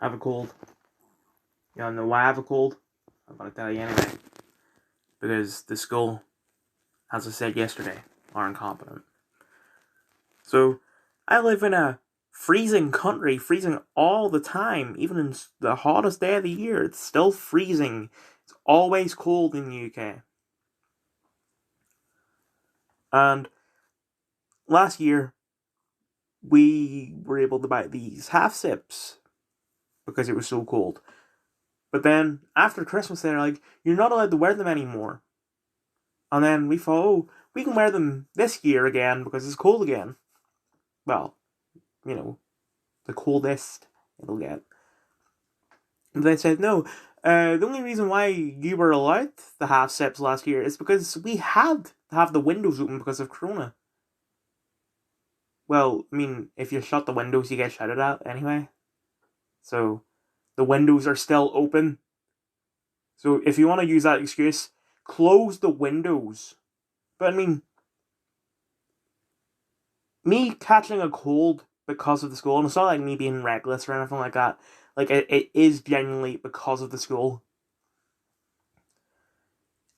I have a cold. You don't know why I have a cold? I'm gonna tell you anyway. Because the school, as I said yesterday, are incompetent. So, I live in a freezing country, freezing all the time. Even in the hottest day of the year, it's still freezing. It's always cold in the UK. And last year, we were able to buy these half sips because it was so cold. But then after Christmas, they're like, you're not allowed to wear them anymore. And then we thought, oh, we can wear them this year again because it's cold again. Well, you know, the coldest it'll get. And they said, no, the only reason why you were allowed the half sips last year is because we had to have the windows open because of Corona. Well, I mean, if you shut the windows, you get shouted at anyway. So, the windows are still open. So, if you want to use that excuse, close the windows. But I mean, me catching a cold because of the school, and it's not like me being reckless or anything like that. Like, it is genuinely because of the school.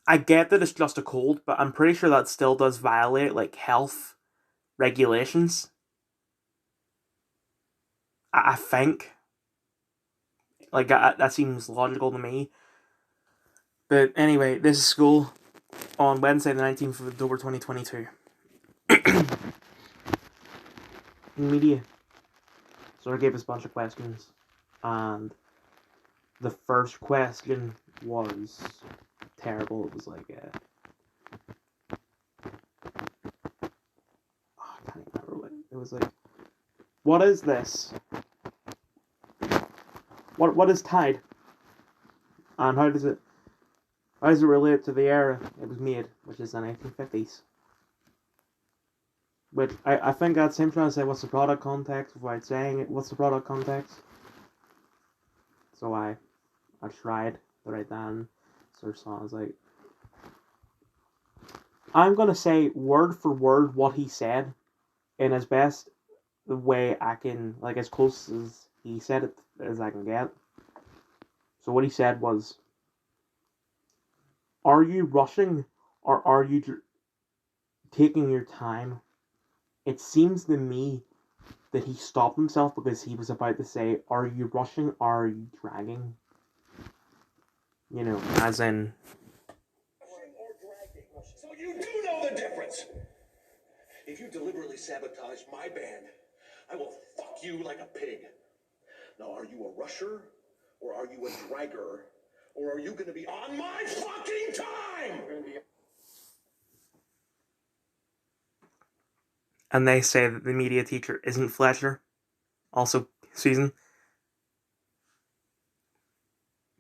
I get that it's just a cold, but I'm pretty sure that still does violate, like, health regulations. I think. Like, that seems logical to me. But anyway, this is school on Wednesday, the 19th of October 2022. Media. So I gave us a bunch of questions, and the first question was terrible. It was like, I can't remember what it was like. What is this? What is tide? And how does it relate to the era it was made, which is the 1950s? Which I think that's him trying to say what's the product context without saying it. What's the product context? So I tried to write down search songs like, I'm gonna say word for word what he said in as best the way I can, like as close as he said it as I can get. So what he said was, are you rushing or are you taking your time? It seems to me that he stopped himself because he was about to say, are you rushing or are you dragging? You know, as in... So you do know the difference. If you deliberately sabotage my band, I will fuck you like a pig. Now, are you a rusher, or are you a dragger, or are you going to be on my fucking time? And they say that the media teacher isn't Fletcher. Also, Susan.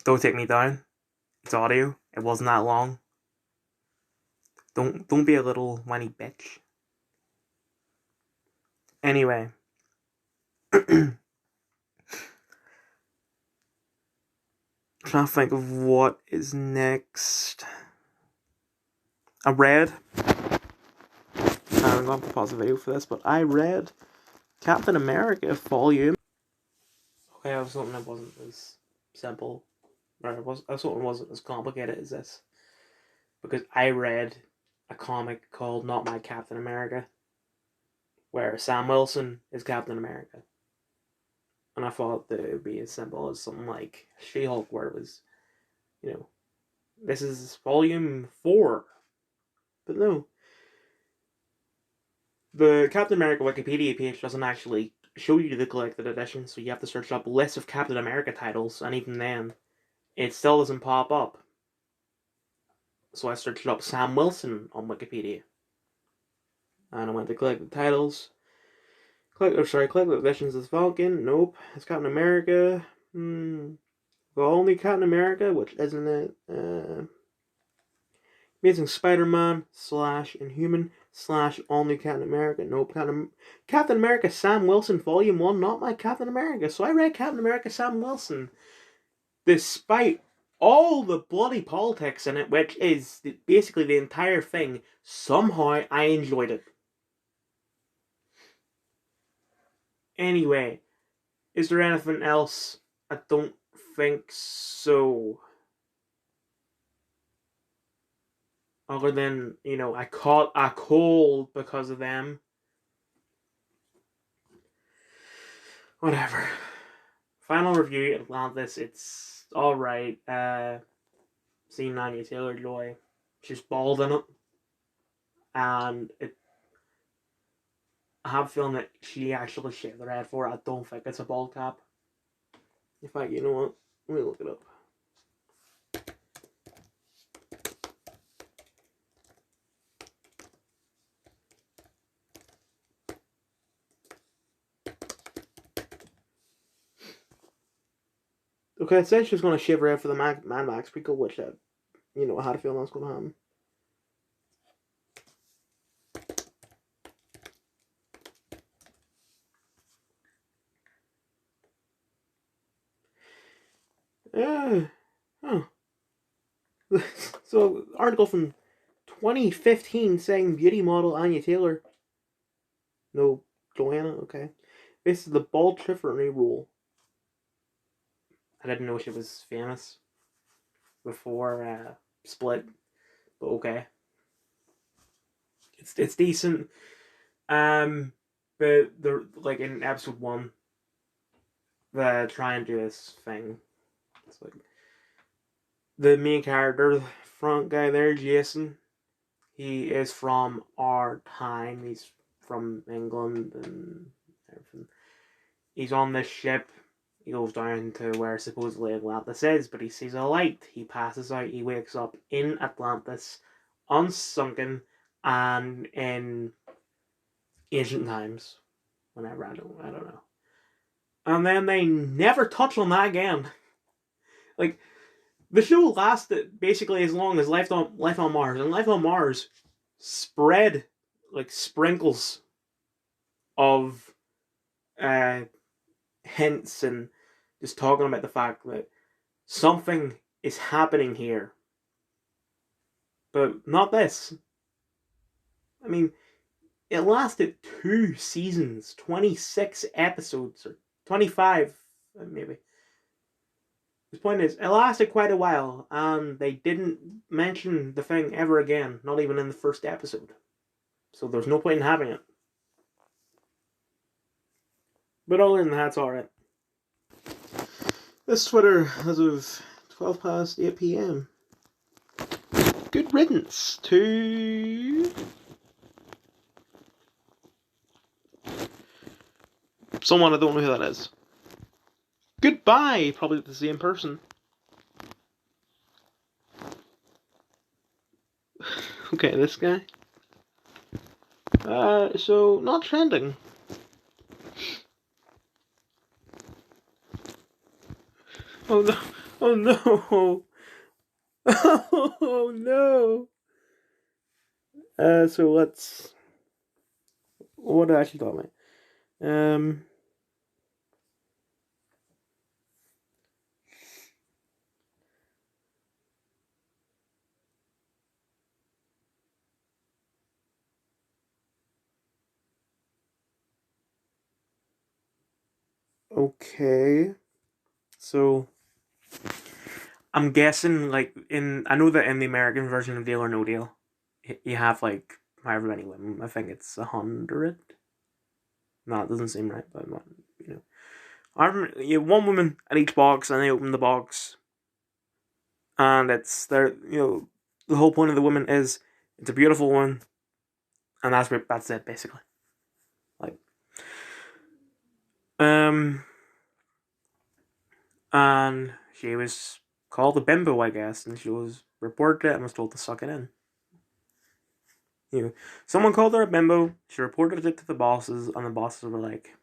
Don't take me down. It's audio. It wasn't that long. Don't be a little whiny bitch. Anyway. Trying to think of what is next. I read. I'm going to pause the video for this, but I read Captain America Volume. Okay, I was hoping it wasn't as simple. Or I was hoping it wasn't as complicated as this. Because I read a comic called Not My Captain America, where Sam Wilson is Captain America. And I thought that it would be as simple as something like She-Hulk, where it was, you know, this is volume 4. But no. The Captain America Wikipedia page doesn't actually show you the collected edition, so you have to search up lists of Captain America titles, and even then, it still doesn't pop up. So I searched up Sam Wilson on Wikipedia. And I went to collected titles. Collected editions is Falcon. Nope. It's Captain America. Well, only Captain America, which isn't it? Amazing Spider-Man / Inhuman / only Captain America. Nope. Captain America Sam Wilson Volume 1, Not My Captain America. So I read Captain America Sam Wilson. Despite all the bloody politics in it, which is basically the entire thing, somehow I enjoyed it. Anyway, is there anything else I don't think so. Other than, I caught a cold because of them. Whatever. Final review, Atlantis, it's alright. Seeing Anya Taylor-Joy, she's bald in it. And I have a feeling that she actually shaved her head for it. I don't think it's a bald cap. In fact, you know what? Let me look it up. Okay, it says she's going to shave her head for the Mad Max prequel, which, I had a feeling that's going to happen. Huh. So, article from 2015 saying beauty model Anya Taylor. No, Joanna, okay. This is the bald Tiffany rule. I didn't know she was famous before Split, but okay. It's decent. But they're like in episode 1, they try and do this thing. It's like the main character, the front guy there, Jason. He is from our time. He's from England and everything. He's on this ship. He goes down to where supposedly Atlantis is, but he sees a light. He passes out. He wakes up in Atlantis, unsunken, and in ancient times. Whenever, I don't know. And then they never touch on that again. Like, the show lasted basically as long as Life on Mars, and Life on Mars spread like sprinkles of hints and just talking about the fact that something is happening here, but not this. I mean, it lasted 2 seasons, 26 episodes, or 25, maybe. The point is, it lasted quite a while, and they didn't mention the thing ever again, not even in the first episode. So there's no point in having it. But other than that, it's alright. This Twitter as of 12 past 8 p.m. Good riddance to someone I don't know who that is. Goodbye, probably the same person. Okay, this guy. So not trending. Oh no! Oh no! Oh no! So let's. What did I actually thought, mate? Okay. So I'm guessing, like, I know that in the American version of Deal or No Deal, you have like however many women. I think it's 100. No, it doesn't seem right, but you have one woman at each box, and they open the box, and it's there. The whole point of the woman is it's a beautiful one, and that's it basically. Like, and she was called a bimbo, I guess, and she was reported it and was told to suck it in. Someone called her a bimbo. She reported it to the bosses, and the bosses were like,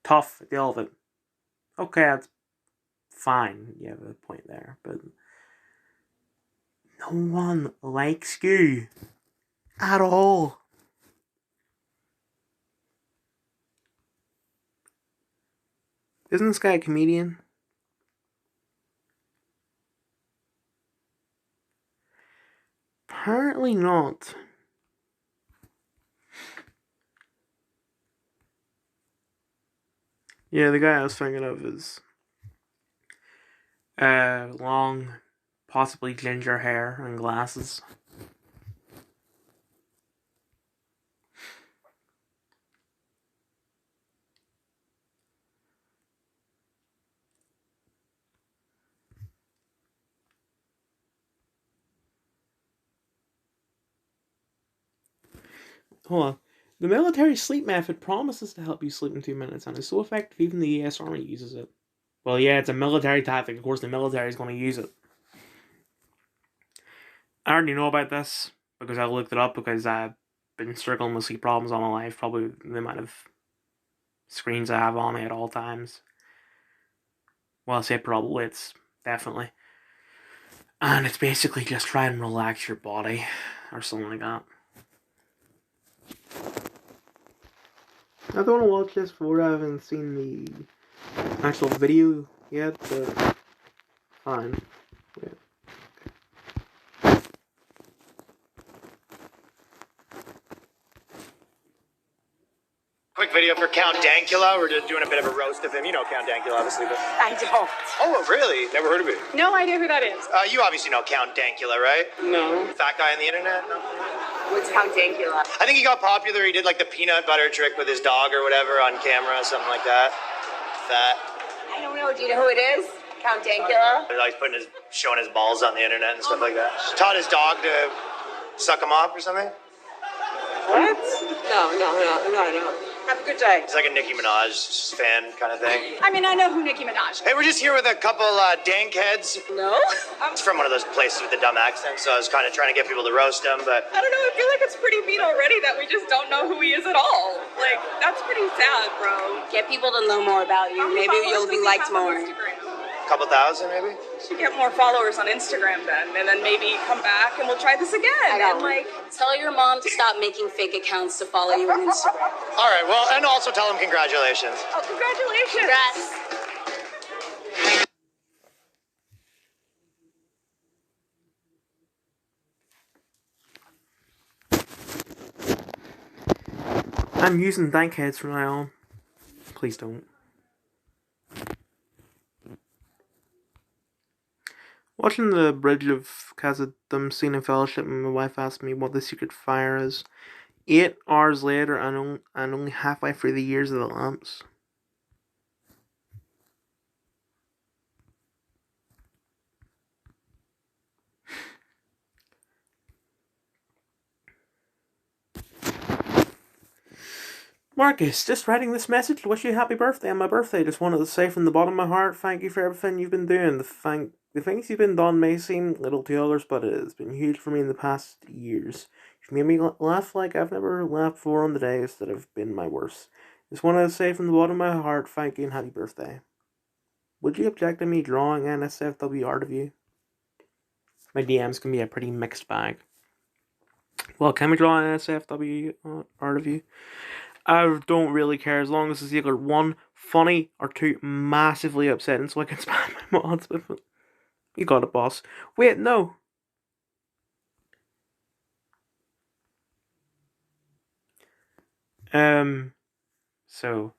"Tough, deal with it." Okay, that's fine. You have a point there, but no one likes you at all. Isn't this guy a comedian? Apparently not. Yeah, the guy I was thinking of is Long, possibly ginger hair and glasses. Hold on. The military sleep method promises to help you sleep in 2 minutes and is so effective even the US Army uses it. Well, yeah, it's a military tactic. Of course, the military is going to use it. I already know about this because I looked it up because I've been struggling with sleep problems all my life. Probably the amount of screens I have on me at all times. Well, I say probably, it's definitely. And it's basically just try and relax your body or something like that. I don't want to watch this before I haven't seen the actual video yet, but fine. Yeah. Quick video for Count Dankula. We're just doing a bit of a roast of him. You know Count Dankula, obviously, but... I don't. Oh, really? Never heard of it? No idea who that is. You obviously know Count Dankula, right? No. Fat guy on the internet? No? What's Count Dankula? I think he got popular. He did like the peanut butter trick with his dog or whatever on camera, something like that. Fat. I don't know. Do you know who it is? Count Dankula? He's showing his balls on the internet and stuff like that. Taught his dog to suck him off or something. What? No. Have a good day. It's like a Nicki Minaj fan kind of thing. I mean, I know who Nicki Minaj is. Hey, we're just here with a couple dank heads. No? It's from one of those places with the dumb accent, so I was kind of trying to get people to roast him, but... I don't know. I feel like it's pretty mean already that we just don't know who he is at all. Like, that's pretty sad, bro. Get people to know more about you. Maybe you'll be liked more. Couple thousand, maybe? Should get more followers on Instagram then, and then maybe come back and we'll try this again. And like, tell your mom to stop making fake accounts to follow you on Instagram. All right, well, and also tell him congratulations. Oh, congratulations! Congrats. I'm using dank heads from now on. Please don't. Watching the bridge of Casa Dumpsina Fellowship, and my wife asked me what the secret fire is. 8 hours later, and only halfway through the years of the lamps. Marcus, just writing this message to wish you a happy birthday on my birthday. Just wanted to say from the bottom of my heart, thank you for everything you've been doing. The things you've been done may seem little to others, but it has been huge for me in the past years. You've made me laugh like I've never laughed before on the days that have been my worst. Just wanted to say from the bottom of my heart, thank you and happy birthday. Would you object to me drawing an SFW art of you? My DMs can be a pretty mixed bag. Well, can we draw an SFW art of you? I don't really care as long as it's either 1, funny, or 2, massively upsetting so I can spam my mods with it. You got it, boss. Wait, no. So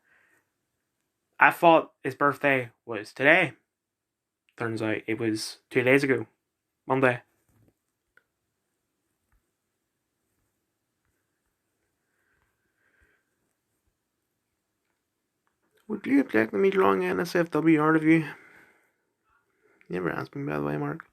I thought his birthday was today. Turns out it was 2 days ago. Monday. Would you object to me drawing an SFW art of you? You never asked me, by the way, Mark.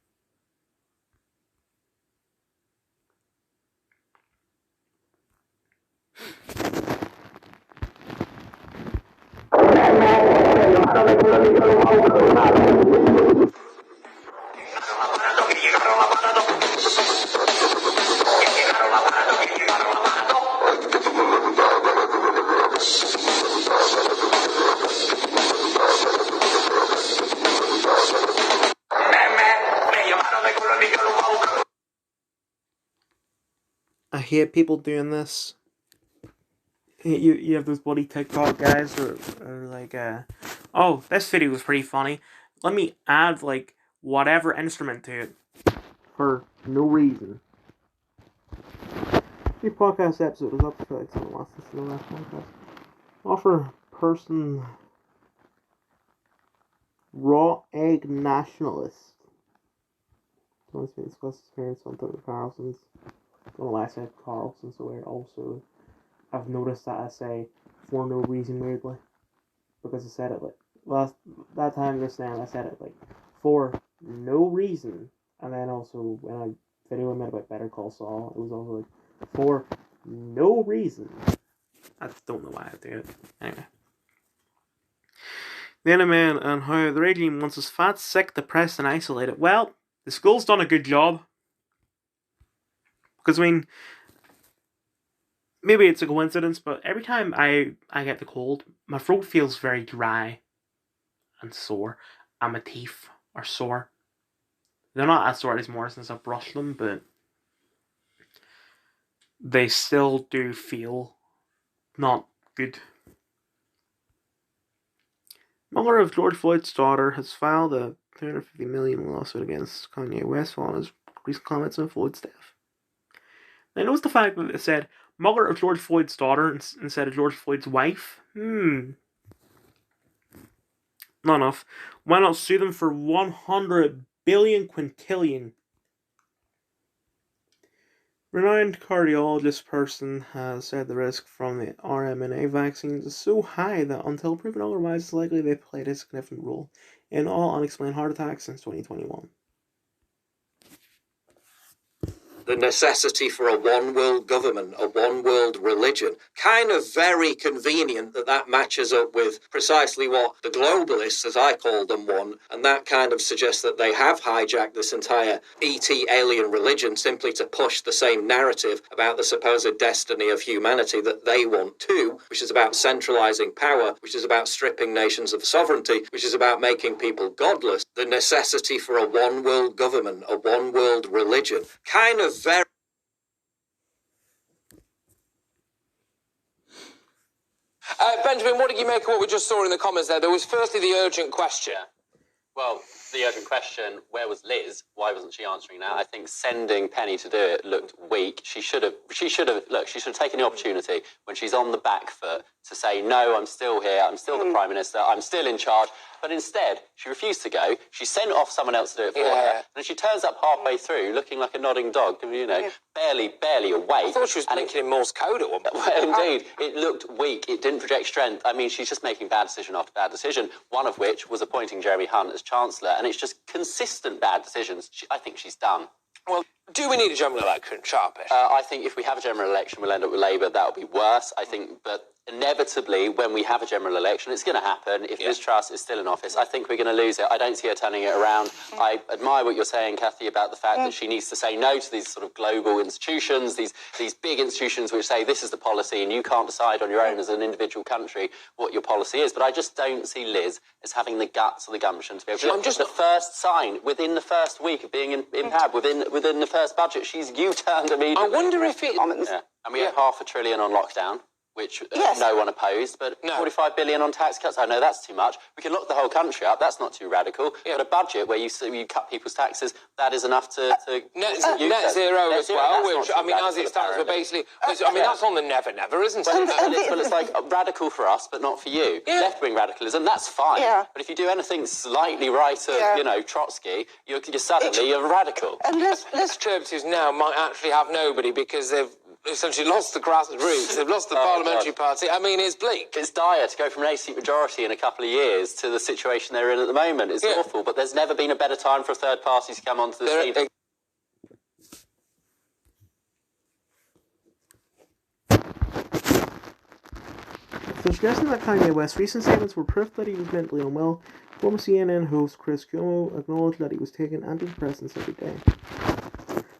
I hate people doing this. You have those bloody TikTok guys or like oh, this video was pretty funny. Let me add like whatever instrument to it for no reason. The podcast episode is up to like someone wants to see the last podcast. Offer person raw egg nationalist. Don't see discuss experience on Tucker Carlson's. Don't know why I said Carlson so weird. Also, I've noticed that I say for no reason weirdly. Because I said it like last that time just now I said it like for no reason. And then also when I video I made about Better Call Saul, it was also like for no reason. I don't know why I do it. Anyway. The Enderman and how the regime wants us fat, sick, depressed, and isolated. Well, the school's done a good job. Because, I mean, maybe it's a coincidence, but every time I get the cold, my throat feels very dry and sore. And my teeth are sore. They're not as sore anymore since I've brushed them, but they still do feel not good. Mother of George Floyd's daughter has filed a $350 million lawsuit against Kanye West following his recent comments on Floyd's death. I noticed the fact that it said mother of George Floyd's daughter instead of George Floyd's wife. Not enough. Why not sue them for 100 billion quintillion? Renowned cardiologist person has said the risk from the mRNA vaccines is so high that until proven otherwise, it's likely they played a significant role in all unexplained heart attacks since 2021. The necessity for a one-world government, a one-world religion. Kind of very convenient that matches up with precisely what the globalists, as I call them, want, and that kind of suggests that they have hijacked this entire ET alien religion simply to push the same narrative about the supposed destiny of humanity that they want too, which is about centralizing power, which is about stripping nations of sovereignty, which is about making people godless. The necessity for a one-world government, a one-world religion. Kind of very... Benjamin, what did you make of what we just saw in the comments there? There was firstly the urgent question. Well, the urgent question, where was Liz? Why wasn't she answering that? I think sending Penny to do it looked weak. She should have taken the opportunity when she's on the back foot to say, no, I'm still here, I'm still the Prime Minister, I'm still in charge. But instead, she refused to go. She sent off someone else to do it for her. And she turns up halfway through looking like a nodding dog, barely awake. I thought she was blinking in Morse code at one point. Well, indeed, it looked weak. It didn't project strength. I mean, she's just making bad decision after bad decision, one of which was appointing Jeremy Hunt as Chancellor. And it's just consistent bad decisions. I think she's done. Well, do we need a general election, Sharpish? I think if we have a general election, we'll end up with Labour. That'll be worse, I think. But inevitably, when we have a general election, it's going to happen. If Liz Truss is still in office, I think we're going to lose it. I don't see her turning it around. I admire what you're saying, Kathy, about the fact that she needs to say no to these sort of global institutions, these big institutions which say this is the policy and you can't decide on your own as an individual country what your policy is. But I just don't see Liz as having the guts or the gumption to be able to... The first sign, within the first week of being in PAB, within the first budget, she's U-turned immediately. I wonder if it... And we had £500 billion on lockdown, which no one opposed, but 45 billion on tax cuts, I know that's too much. We can lock the whole country up, that's not too radical. But a budget where you cut people's taxes, that is enough to net zero as well, which, I mean, as it stands, we're basically... I mean, that's on the never, isn't it? Well, it's like radical for us, but not for you. Left-wing radicalism, that's fine. But if you do anything slightly right of, Trotsky, you're suddenly a radical. And Conservatives now might actually have nobody because they've essentially lost the grassroots, they've lost the parliamentary party. I mean, it's bleak. It's dire to go from an 8-seat majority in a couple of years to the situation they're in at the moment. It's awful, but there's never been a better time for a third party to come onto the scene. So suggesting that Kanye West's recent statements were proof that he was mentally unwell, former CNN host Chris Cuomo acknowledged that he was taking antidepressants every day.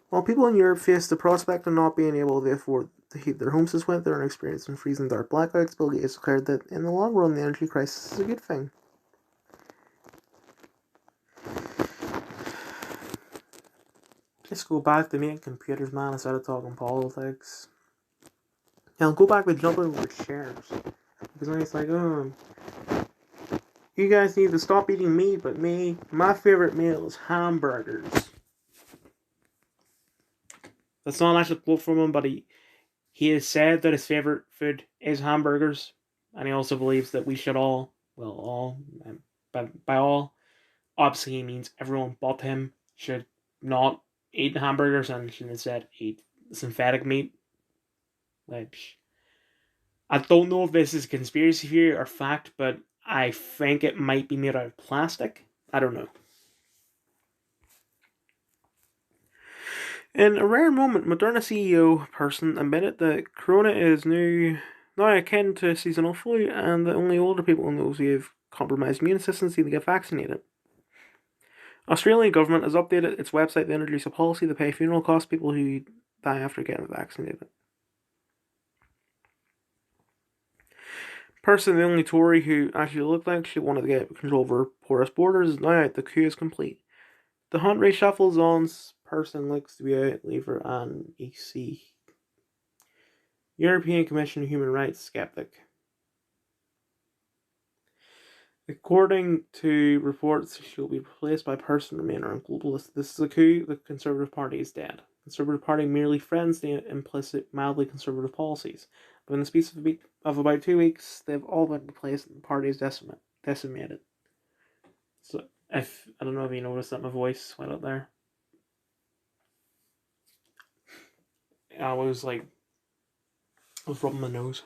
While people in Europe face the prospect of not being able to afford to heat their homes this winter and experiencing freezing dark blackouts, Bill Gates declared that in the long run the energy crisis is a good thing. Let's go back to making computers, man, instead of talking politics. I'll go back to jumping over chairs. Because then it's like, you guys need to stop eating meat, but my favorite meal is hamburgers. That's not an actual quote from him, but he has said that his favorite food is hamburgers, and he also believes that we should all, by all, obviously he means everyone but him should not eat hamburgers and should instead eat synthetic meat. Which I don't know if this is a conspiracy theory or fact, but I think it might be made out of plastic. I don't know. In a rare moment, Moderna CEO person admitted that corona is now akin to seasonal flu, and that only older people and those who have compromised immune systems need to get vaccinated. Australian government has updated its website to introduce a policy to pay funeral costs for people who die after getting vaccinated. Person, the only Tory who actually looked like she wanted to get control over porous borders, is now out. The coup is complete. The hunt reshuffles on. Person looks to be out. Leaver and EC. European Commission Human Rights skeptic. According to reports, she'll be replaced by Person Remainer and Globalist. This is a coup. The Conservative Party is dead. The Conservative Party merely friends the implicit, mildly conservative policies. But in the space of about 2 weeks, they've all been replaced and the party is decimated. So, I don't know if you noticed that my voice went up there. I was rubbing my nose.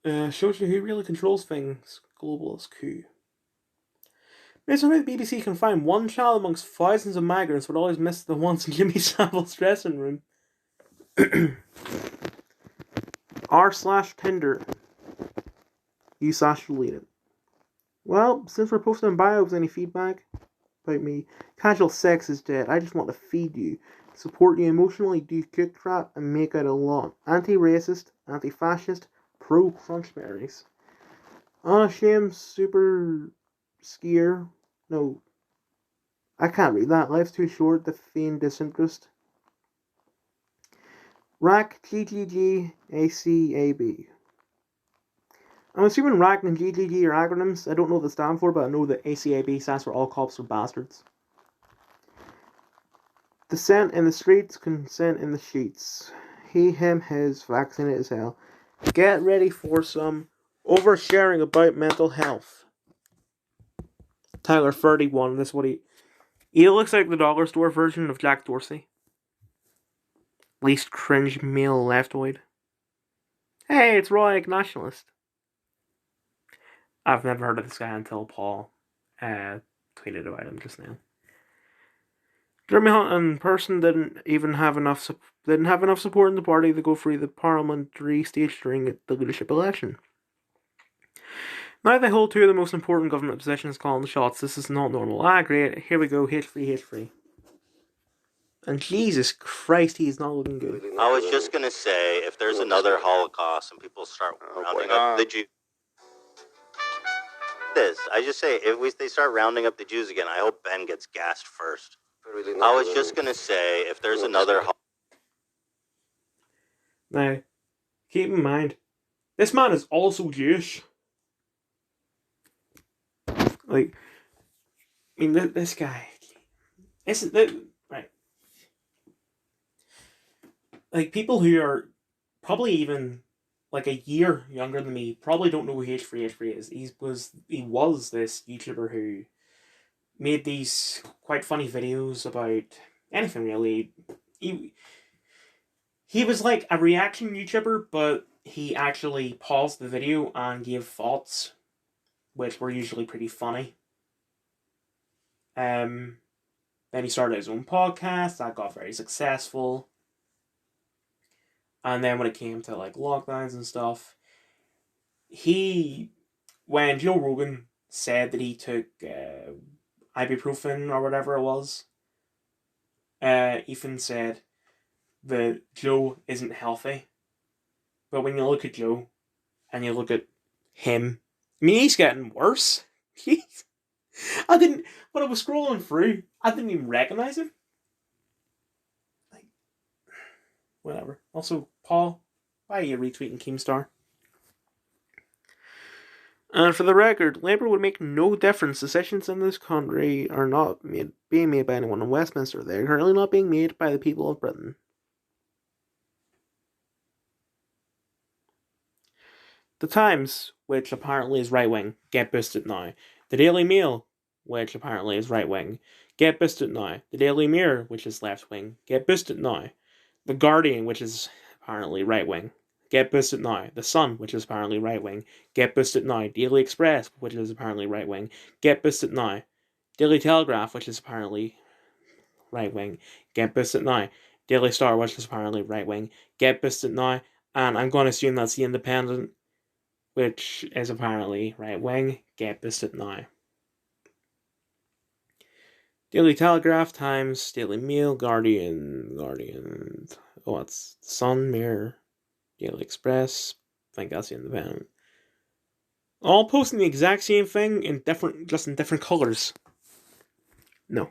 Shows you who really controls things. Globalist coup. Based on how the BBC can find one child amongst thousands of migrants would always miss the ones in Jimmy Savile's dressing room. r/Tinder. You/deleted. Well, since we're posting bios, any feedback about me? Casual sex is dead. I just want to feed you, support you emotionally, do cook crap, and make out a lot. Anti-racist, anti-fascist, pro-crunchberries. Unashamed super skier. No. I can't read that. Life's too short to feign disinterest. RAC, GGG, ACAB. I'm assuming RAC and GGG are acronyms. I don't know what they stand for, but I know that ACAB stands for All Cops Are Bastards. Dissent in the streets, consent in the sheets. He, him, his, vaccinated as hell. Get ready for some oversharing about mental health. Tyler 31, this is what he looks like the dollar store version of Jack Dorsey. Least cringe male leftoid. Hey, it's Roy, nationalist. I've never heard of this guy until Paul tweeted about him just now. Jeremy Hunt in person didn't have enough support in the party to go through the parliamentary stage during the leadership election. Now they hold two of the most important government positions calling the shots. This is not normal. Great. Here we go. H3. And Jesus Christ, he's not looking good. I was just going to say, if there's another Holocaust and people start rounding up the Jews... I just say, if they start rounding up the Jews again, I hope Ben gets gassed first. I was just going to say, if there's another... Now, keep in mind, this man is also Jewish. Like, I mean, this guy... Right. Like, people who are probably even like a year younger than me probably don't know who H3 is. He was this YouTuber who made these quite funny videos about anything really. He was like a reaction YouTuber, but he actually paused the video and gave thoughts, which were usually pretty funny. Then he started his own podcast that got very successful. And then when it came to like lockdowns and stuff, when Joe Rogan said that he took ibuprofen or whatever it was, Ethan said that Joe isn't healthy. But when you look at Joe and you look at him, I mean, he's getting worse. When I was scrolling through, I didn't even recognize him. Whatever. Also, Paul, why are you retweeting Keemstar? And for the record, Labour would make no difference. Decisions in this country are not being made by anyone in Westminster. They're currently not being made by the people of Britain. The Times, which apparently is right-wing, get boosted now. The Daily Mail which apparently is right-wing. Get Bisted Now. The Daily Mirror, which is left-wing. Get Bisted Now. The Guardian, which is apparently right-wing. Get Bisted Now. The Sun, which is apparently right-wing. Get Bisted Now. Daily Express, which is apparently right-wing. Get Bisted Now. Daily Telegraph, which is apparently right-wing. Get Bisted Now. Daily Star, which is apparently right-wing. Get Bisted Now. And I'm going to assume that's The Independent, which is apparently right-wing. Get Bisted Now. Daily Telegraph, Times, Daily Mail, Guardian, oh, it's Sun, Mirror, Daily Express, I think that's The Independent. All posting the exact same thing in different colours. No.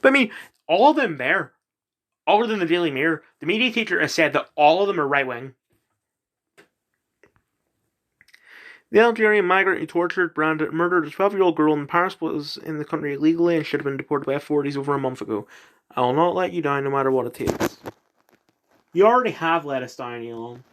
But I mean, all of them there, other than the Daily Mirror, the media teacher has said that all of them are right-wing. The Algerian migrant who tortured, branded, and murdered a 12-year-old girl in Paris was in the country illegally and should have been deported by authorities over a month ago. I will not let you down no matter what it takes. You already have let us down, Elon.